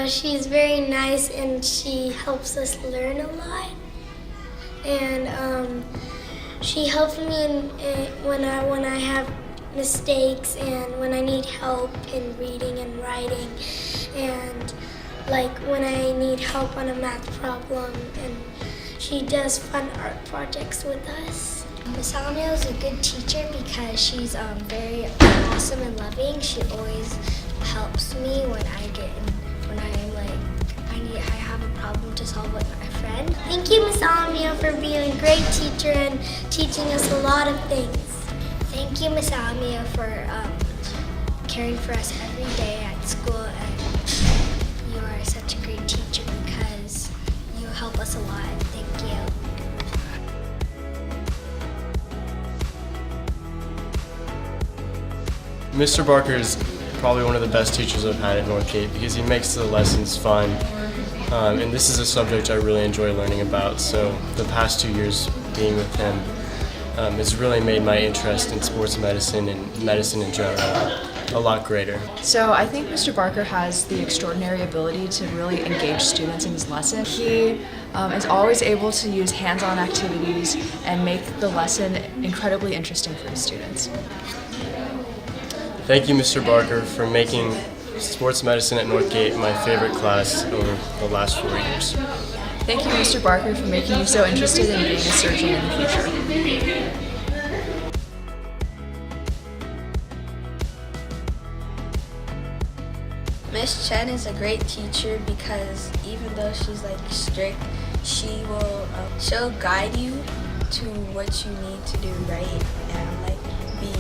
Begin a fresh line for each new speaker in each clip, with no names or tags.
She's very nice and she helps us learn a lot. And she helps me when I have mistakes and when I need help in reading and writing, and like when I need help on a math problem. And she does fun art projects with us.
Miss Almio is a good teacher because she's very awesome and loving. She always helps me when I have a problem to solve with my friend.
Thank you, Miss Almio, for being a great teacher and teaching us a lot of things.
Thank you, Miss Almio, for caring for us every day at school. And you are such a great teacher because you help us a lot. Thank you.
Mr. Barker is probably one of the best teachers I've had at Northgate because he makes the lessons fun, and this is a subject I really enjoy learning about, so the past 2 years being with him has really made my interest in sports medicine and medicine in general a lot greater.
So I think Mr. Barker has the extraordinary ability to really engage students in his lesson. He is always able to use hands-on activities and make the lesson incredibly interesting for his students.
Thank you, Mr. Barker, for making sports medicine at Northgate my favorite class over the last 4 years.
Thank you, Mr. Barker, for making you so interested in being a surgeon in the future.
Miss Chen is a great teacher because even though she's strict, she'll guide you to what you need to do right and be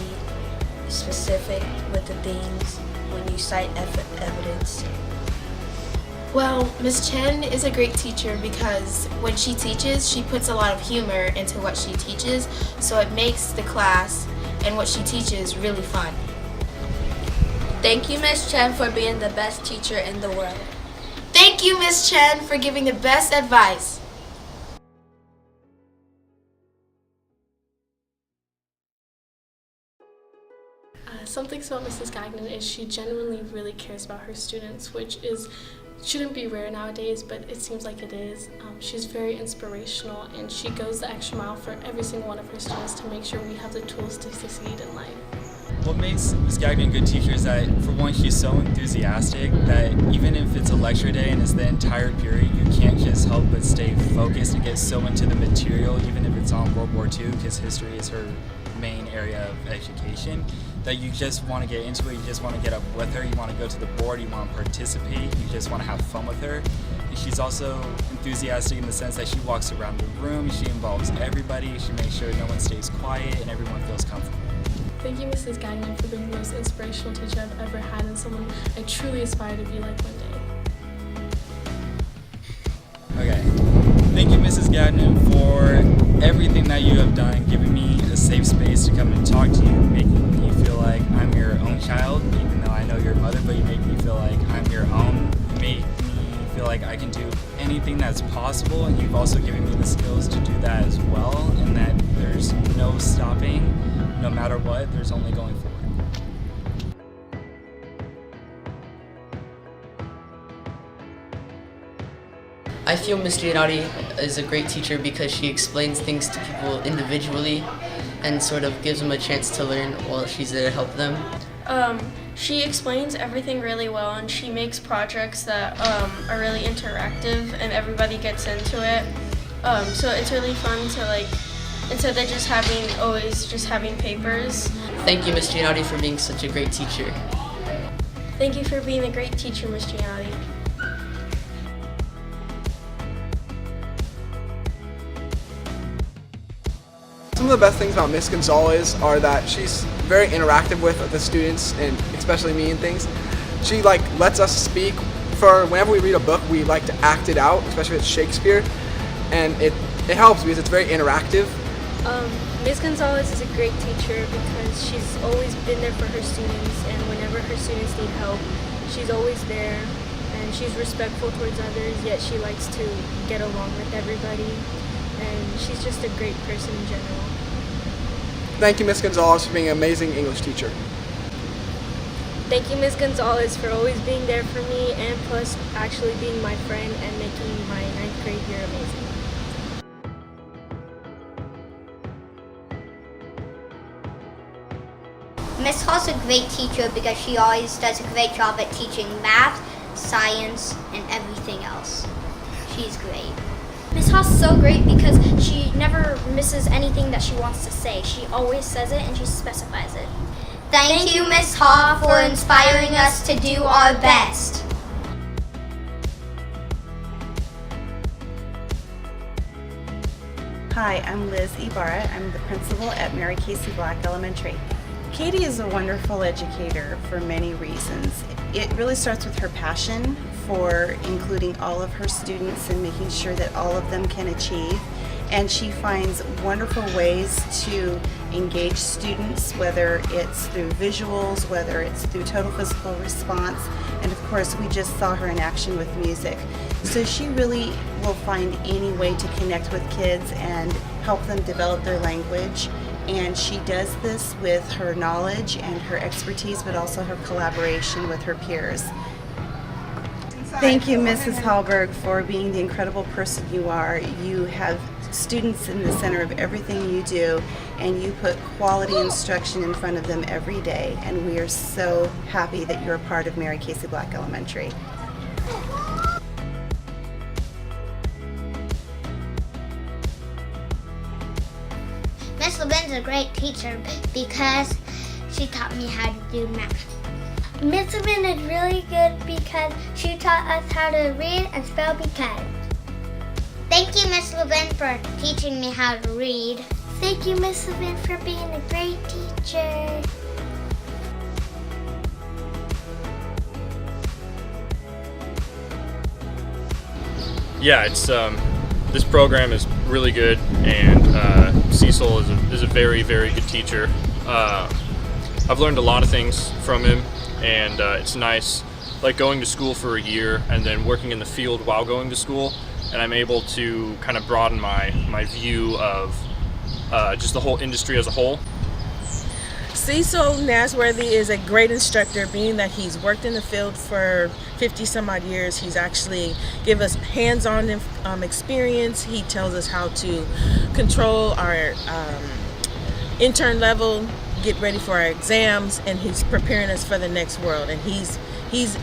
specific with the things when you cite evidence.
Well, Ms. Chen is a great teacher because when she teaches, she puts a lot of humor into what she teaches, so it makes the class and what she teaches really fun.
Thank you, Ms. Chen, for being the best teacher in the world.
Thank you, Ms. Chen, for giving the best advice.
Something about Mrs. Gagnon is she genuinely really cares about her students, which shouldn't be rare nowadays, but it seems like it is. She's very inspirational and she goes the extra mile for every single one of her students to make sure we have the tools to succeed in life.
What makes Ms. Gagnon a good teacher is that, for one, she's so enthusiastic that even if it's a lecture day and it's the entire period, you can't just help but stay focused and get so into the material, even if it's on World War II, because history is her main area of education, that you just want to get into it, you just want to get up with her, you want to go to the board, you want to participate, you just want to have fun with her. And she's also enthusiastic in the sense that she walks around the room, she involves everybody, she makes sure no one stays quiet and everyone feels comfortable.
Thank you, Mrs. Gagnon, for being the most inspirational teacher I've ever had and someone I truly aspire to be like one day.
Okay. Thank you, Mrs. Gagnon, for everything that you have done, giving me a safe space to come and talk to you, making me feel like I'm your own child, even though I know your mother, but you make me feel like I'm your own. You make me feel like I can do anything that's possible, and you've also given me the skills to do that as well, and that there's no stopping. No matter what, there's only going forward.
I feel Ms. Giannotti is a great teacher because she explains things to people individually and sort of gives them a chance to learn while she's there to help them.
She explains everything really well and she makes projects that are really interactive and everybody gets into it. So it's really fun to instead of just having papers.
Thank you, Ms. Giannotti, for being such a great teacher.
Thank you for being a great teacher, Ms. Giannotti.
Some of the best things about Miss Gonzalez are that she's very interactive with the students and especially me and things. She lets us speak. For whenever we read a book, we like to act it out, especially with Shakespeare, and it helps because it's very interactive.
Ms. Gonzalez is a great teacher because she's always been there for her students, and whenever her students need help, she's always there, and she's respectful towards others, yet she likes to get along with everybody, and she's just a great person in general.
Thank you, Ms. Gonzalez, for being an amazing English teacher.
Thank you, Ms. Gonzalez, for always being there for me and plus actually being my friend and making my 9th grade year amazing.
Miss Hall's a great teacher because she always does a great job at teaching math, science, and everything else. She's great.
Miss Hall's so great because she never misses anything that she wants to say. She always says it and she specifies it.
Thank you, Miss Hall, for inspiring us to do our best.
Hi, I'm Liz Ibarra. I'm the principal at Mary Casey Black Elementary. Katie is a wonderful educator for many reasons. It really starts with her passion for including all of her students and making sure that all of them can achieve. And she finds wonderful ways to engage students, whether it's through visuals, whether it's through total physical response, and of course we just saw her in action with music. So she really will find any way to connect with kids and help them develop their language. And she does this with her knowledge and her expertise, but also her collaboration with her peers. Thank you, Mrs. Hallberg, for being the incredible person you are. You have students in the center of everything you do, and you put quality instruction in front of them every day, and we are so happy that you're a part of Mary Casey Black Elementary.
Miss Levin's a great teacher because she taught me how to do math.
Miss Levin is really good because she taught us how to read and spell because.
Thank you, Miss Levin, for teaching me how to read.
Thank you, Miss Levin, for being a great teacher.
Yeah, it's this program is really good, and Cecil is a very, very good teacher. I've learned a lot of things from him, and it's nice, like going to school for a year and then working in the field while going to school, and I'm able to kind of broaden my view of just the whole industry as a whole.
Cecil Nasworthy is a great instructor, being that he's worked in the field for 50 some odd years. He's actually give us hands-on experience. He tells us how to control our intern level, get ready for our exams, and he's preparing us for the next world. And he's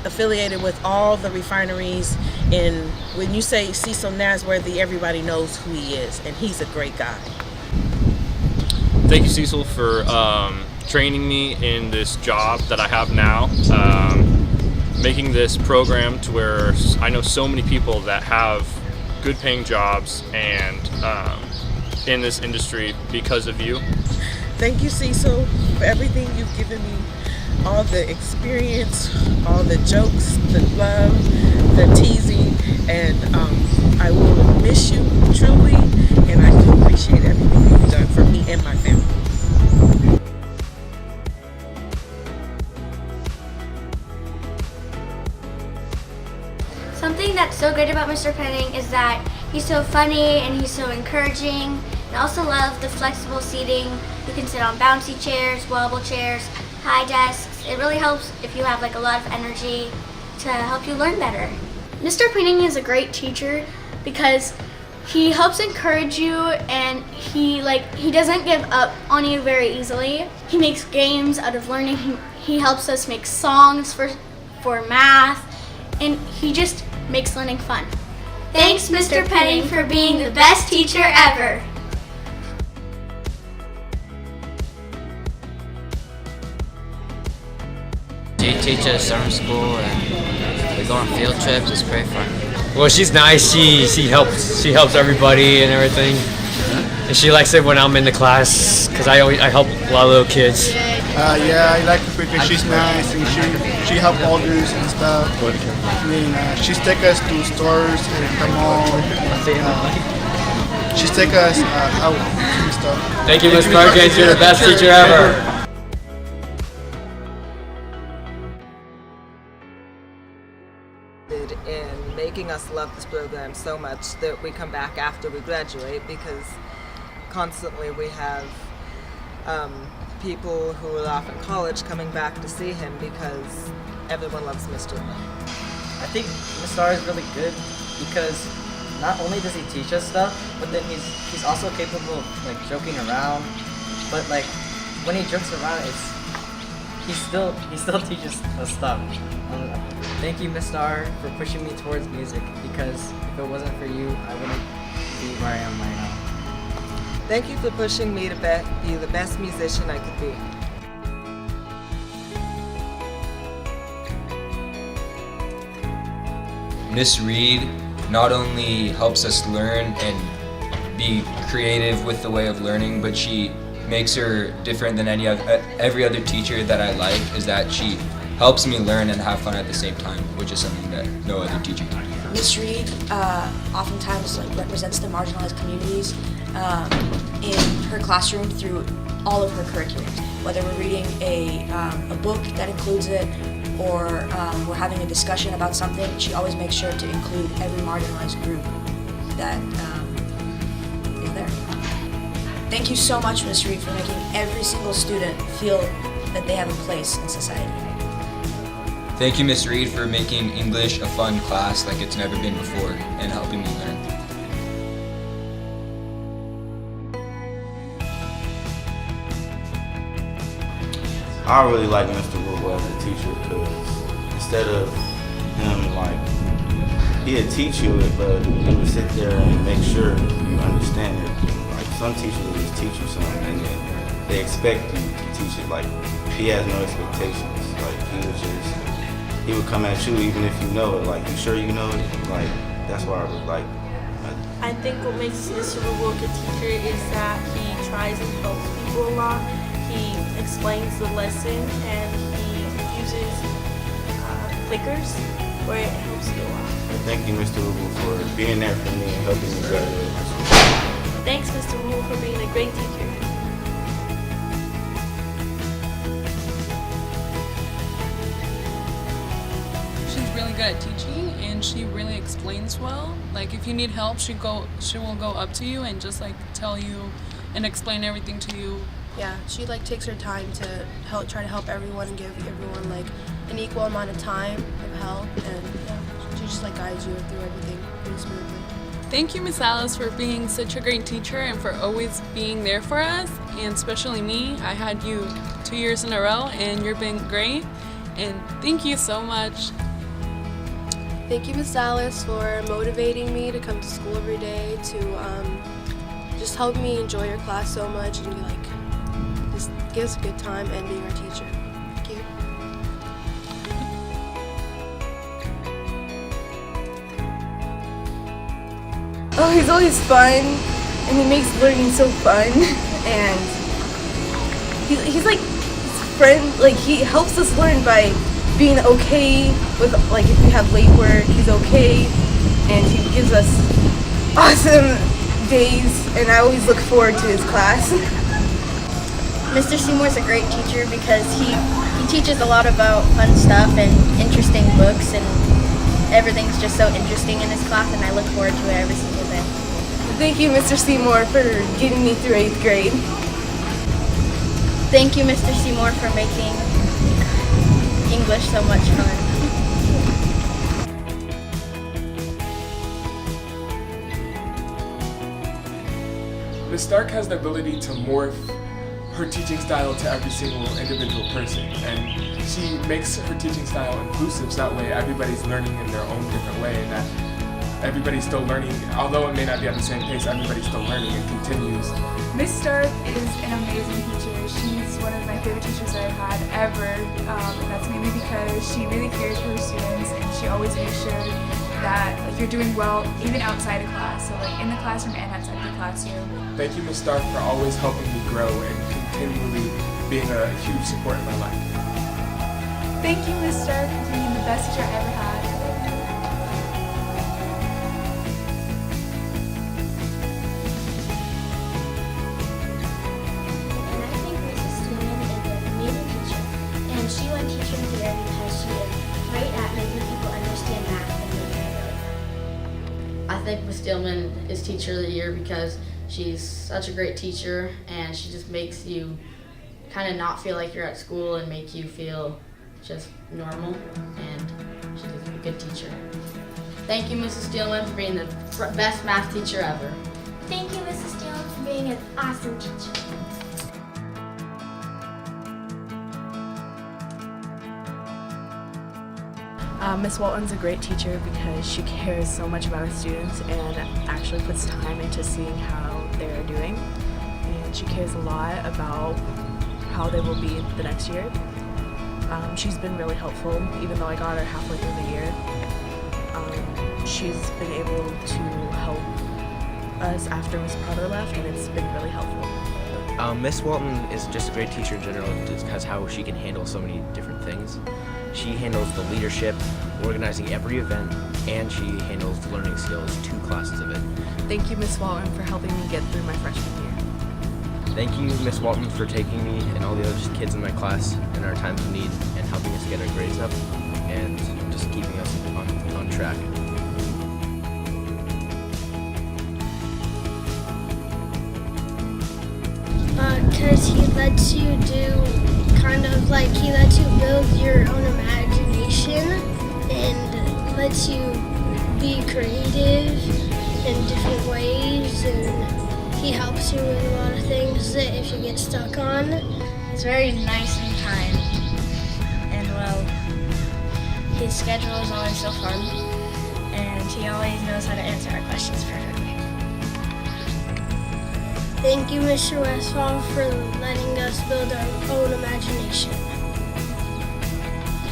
affiliated with all the refineries, and when you say Cecil Nasworthy, everybody knows who he is, and he's a great guy.
Thank you, Cecil, for training me in this job that I have now, making this program to where I know so many people that have good paying jobs and in this industry because of you.
Thank you, Cecil, for everything you've given me, all the experience, all the jokes, the love, the teasing, and I will miss you truly, and I do appreciate everything you've done for me and my family.
Something that's so great about Mr. Penning is that he's so funny and he's so encouraging. I also love the flexible seating. You can sit on bouncy chairs, wobble chairs, high desks. It really helps if you have like a lot of energy to help you learn better. Mr. Penning is a great teacher because he helps encourage you, and he doesn't give up on you very easily. He makes games out of learning. He helps us make songs for math, and he just makes learning fun. Thanks, Mr. Penning, for being the best teacher ever.
She teaches us summer school, and we go on field trips. It's great fun.
Well, she's nice. She helps everybody and everything. And she likes it when I'm in the class because I help a lot of little kids.
Yeah, I like her because she's nice and she helps others and stuff. I mean, she's take us to stores and the mall. She's take us out and stuff.
Thank you, Ms. Perkins. You're the best teacher ever.
In making us love this program so much that we come back after we graduate, because constantly we have people who are off in college coming back to see him because everyone loves Mr. Lin.
I think Mr. R is really good because not only does he teach us stuff, but then he's also capable of like joking around. But like when he jokes around, he still teaches us stuff. Thank you, Mr. R, for pushing me towards music because if it wasn't for you, I wouldn't be where I am right now.
Thank you for pushing me to be the best musician I could be.
Miss Reed not only helps us learn and be creative with the way of learning, but she makes her different than every other teacher that I like, is that she helps me learn and have fun at the same time, which is something that no other teacher can do.
Miss Reed oftentimes represents the marginalized communities in her classroom through all of her curriculums. Whether we're reading a book that includes it, or we're having a discussion about something, she always makes sure to include every marginalized group that is there. Thank you so much, Ms. Reed, for making every single student feel that they have a place in society.
Thank you, Miss Reed, for making English a fun class like it's never been before and helping me learn.
I really like Mr. Wu as a teacher because instead of him he'd teach you it, but he would sit there and make sure you understand it. Like some teachers will just teach you something and then they expect you to teach it. Like he has no expectations. Like he would come at you even if you know it. Like, you sure you know it? Like that's why I really like him.
I think what makes Mr. Wu a good teacher is that he tries and helps people a lot. He explains the lesson and he uses clickers where it helps you a lot.
Thank you, Mr. Wu, for being there for me and helping me graduate.
Thanks, Mr. Wu, for being a great teacher.
She's really good at teaching and she really explains well. Like if you need help, she will go up to you and just tell you and explain everything to you.
Yeah, she takes her time to try to help everyone and give everyone an equal amount of time of help, and yeah, she just guides you through everything pretty smoothly.
Thank you, Miss Alice, for being such a great teacher and for always being there for us, and especially me. I had you 2 years in a row and you've been great, and thank you so much.
Thank you, Miss Alice, for motivating me to come to school every day, to just help me enjoy your class so much and just give us a good time and being our teacher. Thank you.
Oh, he's always fun, and he makes learning so fun, and he's friend. He helps us learn by being okay with if we have late work, he's okay, and he gives us awesome days, and I always look forward to his class.
Mr. Seymour's a great teacher because he teaches a lot about fun stuff and interesting books, and everything's just so interesting in his class, and I look forward to it every single day.
Thank you, Mr. Seymour, for getting me through 8th grade.
Thank you, Mr. Seymour, for making English so much fun.
Ms. Stark has the ability to morph her teaching style to every single individual person, and she makes her teaching style inclusive so that way everybody's learning in their own different way, and that everybody's still learning. Although it may not be at the same pace, everybody's still learning and continues.
Miss Stark is an amazing teacher. She's one of my favorite teachers that I've had ever, and that's mainly because she really cares for her students, and she always makes sure that you're doing well even outside of class, so in the classroom and outside the classroom.
Thank you, Ms. Stark, for always helping me grow and continually being a huge support in my life.
Thank you, Ms. Stark, for being the best teacher I ever had.
And I think Mrs. Stewman is an amazing teacher, and she went teaching here because she is great at making people understand math and making it really fun.
I think Miss Stillman is Teacher of the Year because she's such a great teacher and she just makes you
kind of not feel like you're at school and make you feel just normal, and she's a good teacher. Thank you, Mrs. Steelman, for being the best math teacher ever.
Thank you, Mrs. Steele, for being an awesome teacher.
Miss Walton's a great teacher because she cares so much about her students and actually puts time into seeing how they're doing. And she cares a lot about how they will be the next year. She's been really helpful, even though I got her halfway through the year. She's been able to help us after Miss Potter left, and it's been really helpful.
Miss Walton is just a great teacher in general, just because how she can handle so many different things. She handles the leadership, organizing every event, and she handles the learning skills, 2 classes of it.
Thank you, Miss Walton, for helping me get through my freshman year.
Thank you, Miss Walton, for taking me and all the other kids in my class in our times of need and helping us get our grades up and just keeping us on track.
Because he lets you do he lets you build your own imagination and lets you be creative in different ways, and he helps you with a lot of things that if you get stuck on.
He's very nice and kind, and well, his schedule is always so fun, and he always knows how to answer our questions perfectly.
Thank you, Mr. Westphal, for letting us build our own imagination.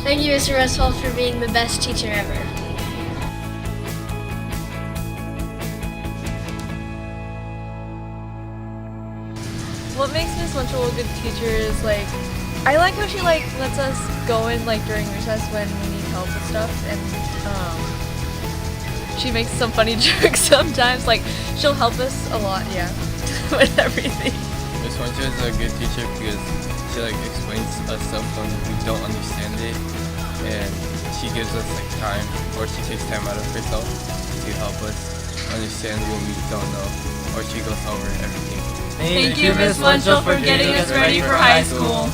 Thank you, Mr. Westphal, for being the best teacher ever.
What makes Miss Lunchable a good teacher is I like how she lets us go in during recess when we need help with stuff, and she makes some funny jokes sometimes. She'll help us a lot, yeah, with everything.
Miss Winter is a good teacher because she explains us stuff when we don't understand it, and she gives us time, or she takes time out of herself to help us understand what we don't know, or she goes over everything.
Thank you, Miss Lunchel, for getting us ready for high school.